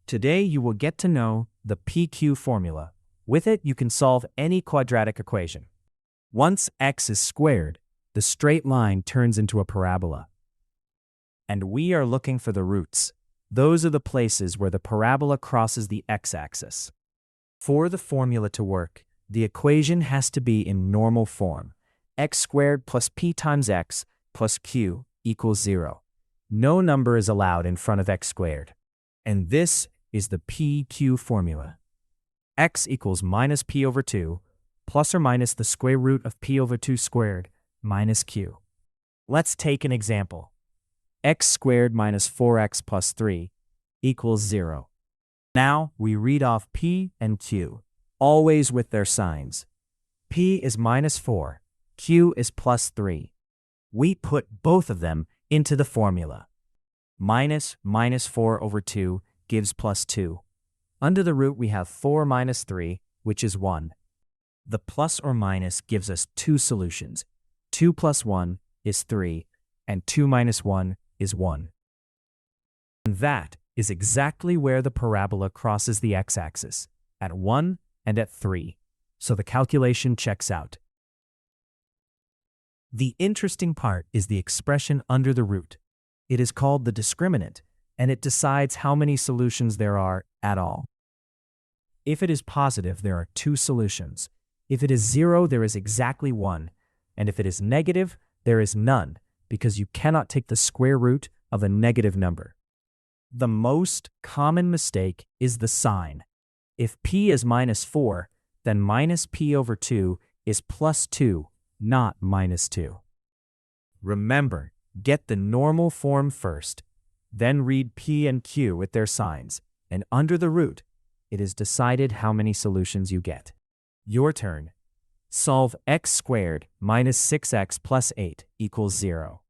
Today you will get to know the PQ formula. With it, you can solve any quadratic equation. Once x is squared, the straight line turns into a parabola. And we are looking for the roots. Those are the places where the parabola crosses the x-axis. For the formula to work, the equation has to be in normal form. X squared plus p times x plus q equals 0. No number is allowed in front of x squared. And this is the PQ formula. X equals minus p over 2 plus or minus the square root of p over 2 squared minus q. Let's take an example. X squared minus 4x plus 3 equals 0. Now we read off p and q, always with their signs. P is minus 4, q is plus 3. We put both of them into the formula. Minus 4 over 2 gives plus 2. Under the root we have 4 minus 3, which is 1. The plus or minus gives us two solutions. 2 plus 1 is 3, and 2 minus 1 is 1. And that is exactly where the parabola crosses the x-axis, at 1 and at 3. So the calculation checks out. The interesting part is the expression under the root. It is called the discriminant, and it decides how many solutions there are at all. If it is positive, there are two solutions. If it is 0, there is exactly 1. And if it is negative, there is none, because you cannot take the square root of a negative number. The most common mistake is the sign. If p is minus 4, then minus p over 2 is plus 2, not minus 2. Remember, get the normal form first, then read p and q with their signs, and under the root, it is decided how many solutions you get. Your turn. Solve x squared minus 6x plus 8 equals 0.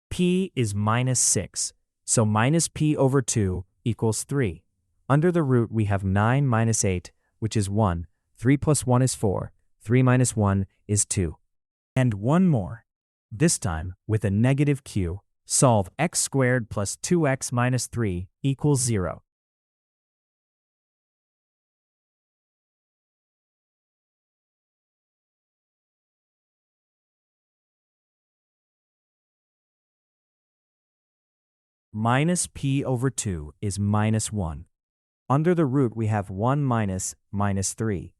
P is minus 6, so minus p over 2 equals 3. Under the root we have 9 minus 8, which is 1. 3 plus 1 is 4. 3 minus 1 is 2. And one more. This time, with a negative q, solve x squared plus 2x minus 3 equals 0. Minus p over 2 is minus 1. Under the root we have 1 minus 3.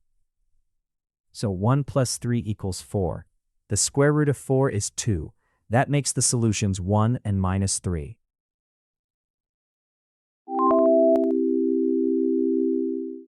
So 1 plus 3 equals 4. The square root of 4 is 2. That makes the solutions 1 and minus 3.